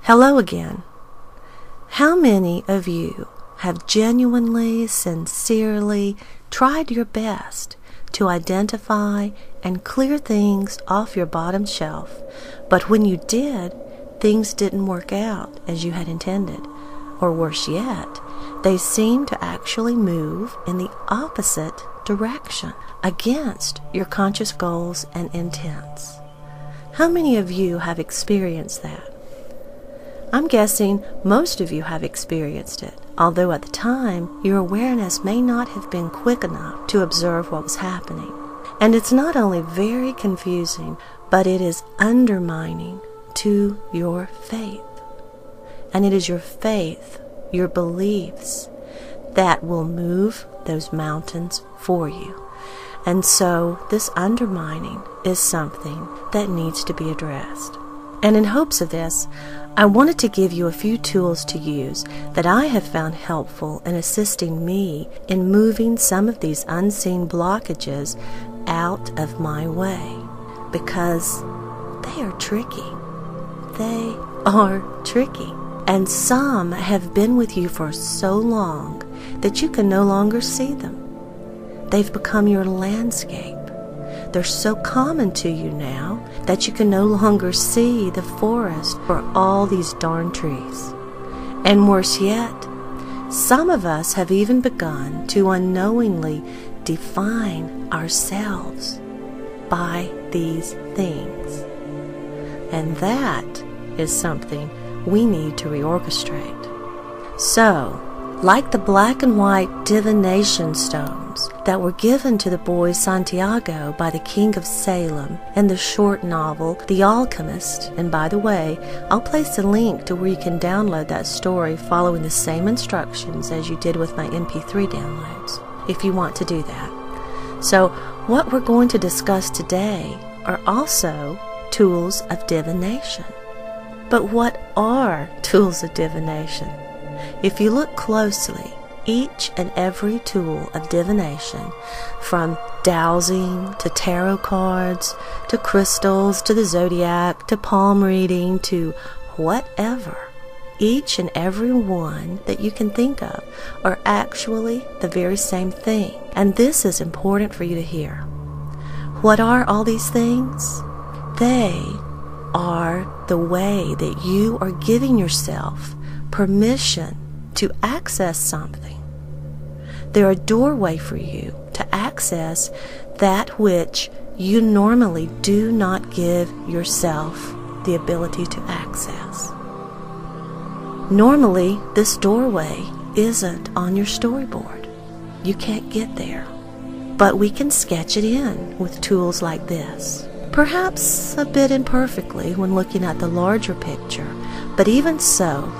Hello again. How many of you have genuinely, sincerely tried your best to identify and clear things off your bottom shelf, but when you did, things didn't work out as you had intended? Or worse yet, they seemed to actually move in the opposite direction, against your conscious goals and intents. How many of you have experienced that? I'm guessing most of you have experienced it, although at the time your awareness may not have been quick enough to observe what was happening. And it's not only very confusing, but it is undermining to your faith. And it is your faith, your beliefs, that will move those mountains for you. And so this undermining is something that needs to be addressed. And in hopes of this, I wanted to give you a few tools to use that I have found helpful in assisting me in moving some of these unseen blockages out of my way, because they are tricky. They are tricky. And some have been with you for so long that you can no longer see them. They've become your landscape. They're so common to you now that you can no longer see the forest for all these darn trees. And worse yet, some of us have even begun to unknowingly define ourselves by these things. And that is something we need to reorchestrate. So, like the black and white divination stones that were given to the boy Santiago by the King of Salem in the short novel The Alchemist, and by the way, I'll place a link to where you can download that story following the same instructions as you did with my MP3 downloads, if you want to do that. So, what we're going to discuss today are also tools of divination. But what are tools of divination? If you look closely, each and every tool of divination, from dowsing to tarot cards, to crystals, to the zodiac, to palm reading, to whatever, each and every one that you can think of are actually the very same thing. And this is important for you to hear. What are all these things? They are the way that you are giving yourself permission to access something. They're a doorway for you to access that which you normally do not give yourself the ability to access. Normally, this doorway isn't on your storyboard. You can't get there. But we can sketch it in with tools like this. Perhaps a bit imperfectly when looking at the larger picture, but even so,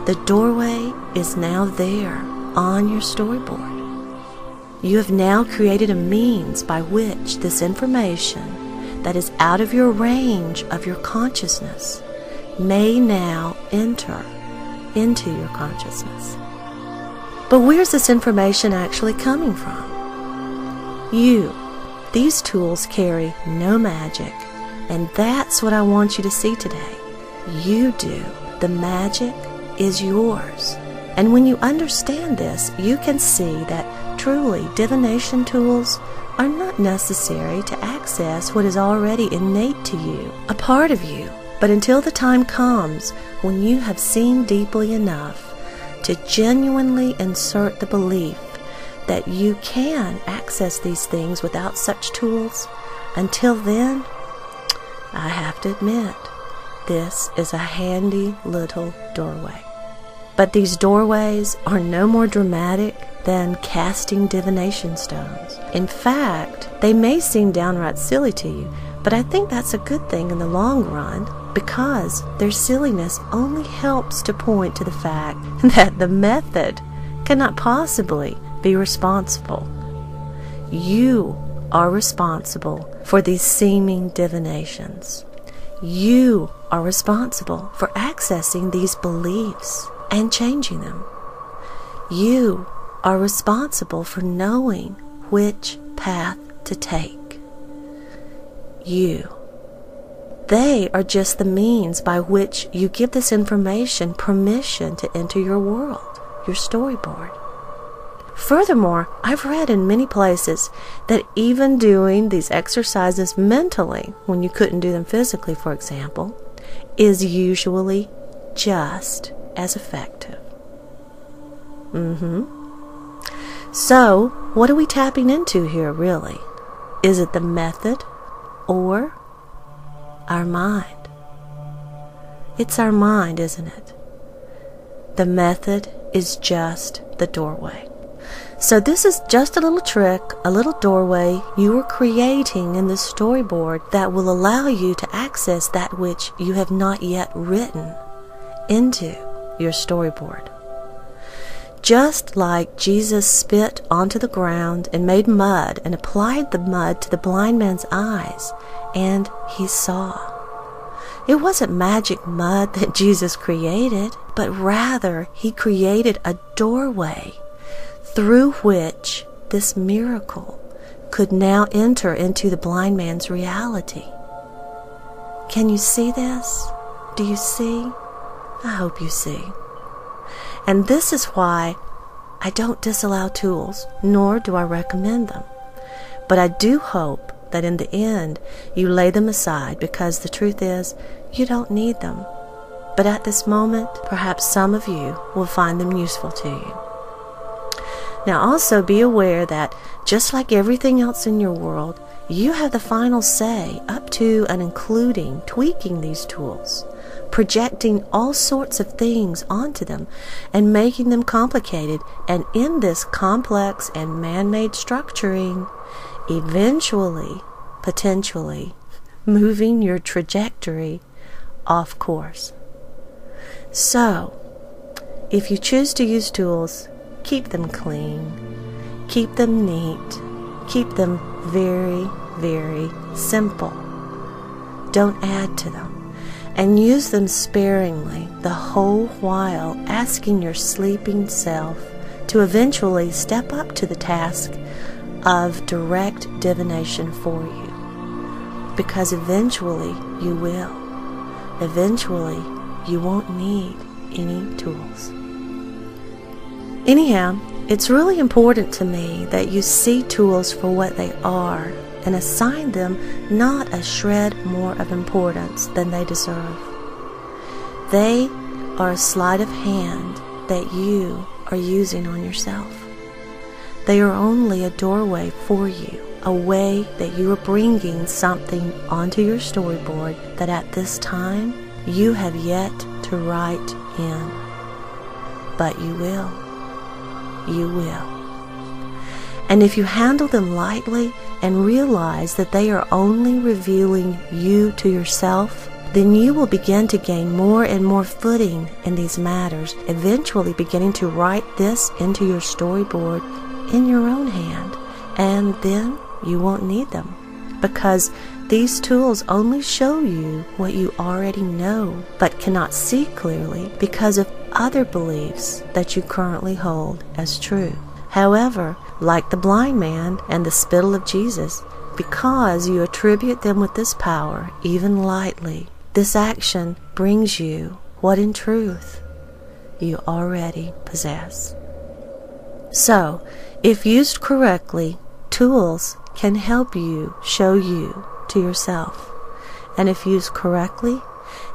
the doorway is now there on your storyboard. You have now created a means by which this information that is out of your range of your consciousness may now enter into your consciousness. But where's this information actually coming from? You. These tools carry no magic, and that's what I want you to see today. You do. The magic is yours. And when you understand this, you can see that truly divination tools are not necessary to access what is already innate to you, a part of you. But until the time comes when you have seen deeply enough to genuinely insert the belief that you can access these things without such tools, until then, I have to admit, this is a handy little doorway. But these doorways are no more dramatic than casting divination stones. In fact, they may seem downright silly to you, but I think that's a good thing in the long run, because their silliness only helps to point to the fact that the method cannot possibly be responsible. You are responsible for these seeming divinations. You are responsible for accessing these beliefs and changing them. You are responsible for knowing which path to take. You. They are just the means by which you give this information permission to enter your world, your storyboard. Furthermore, I've read in many places that even doing these exercises mentally, when you couldn't do them physically, for example, is usually just as effective. So, what are we tapping into here, really? Is it the method or our mind? It's our mind, isn't it? The method is just the doorway. So this is just a little trick, a little doorway you are creating in the storyboard that will allow you to access that which you have not yet written into your storyboard. Just like Jesus spit onto the ground and made mud and applied the mud to the blind man's eyes, and he saw. It wasn't magic mud that Jesus created, but rather he created a doorway through which this miracle could now enter into the blind man's reality. Can you see this? Do you see? I hope you see. And this is why I don't disallow tools, nor do I recommend them. But I do hope that in the end you lay them aside, because the truth is you don't need them. But at this moment, perhaps some of you will find them useful to you. Now also be aware that just like everything else in your world, you have the final say up to and including tweaking these tools, projecting all sorts of things onto them and making them complicated, and in this complex and man-made structuring, eventually, potentially, moving your trajectory off course. So, if you choose to use tools, keep them clean, keep them neat, keep them very, very simple. Don't add to them, and use them sparingly, the whole while asking your sleeping self to eventually step up to the task of direct divination for you. Because eventually you will. Eventually you won't need any tools. Anyhow, it's really important to me that you see tools for what they are and assign them not a shred more of importance than they deserve. They are a sleight of hand that you are using on yourself. They are only a doorway for you, a way that you are bringing something onto your storyboard that at this time you have yet to write in. But you will. You will. And if you handle them lightly and realize that they are only revealing you to yourself, then you will begin to gain more and more footing in these matters, eventually beginning to write this into your storyboard in your own hand. And then you won't need them, because these tools only show you what you already know but cannot see clearly because of other beliefs that you currently hold as true. However, like the blind man and the spittle of Jesus, because you attribute them with this power, even lightly, this action brings you what in truth you already possess. So, if used correctly, tools can help you show you to yourself. And if used correctly,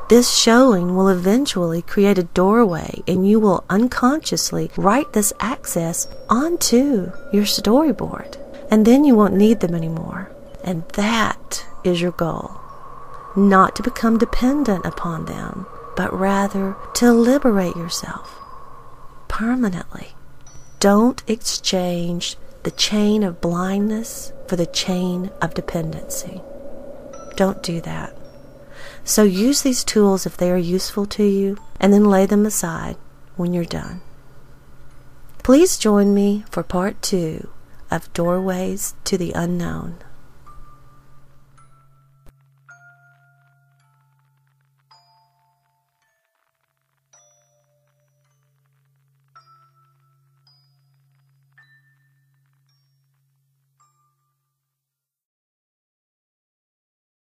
this showing will eventually create a doorway, and you will unconsciously write this access onto your storyboard. And then you won't need them anymore. And that is your goal. Not to become dependent upon them, but rather to liberate yourself permanently. Don't exchange the chain of blindness for the chain of dependency. Don't do that. So use these tools if they are useful to you, and then lay them aside when you're done. Please join me for part 2 of Doorways to the Unknown.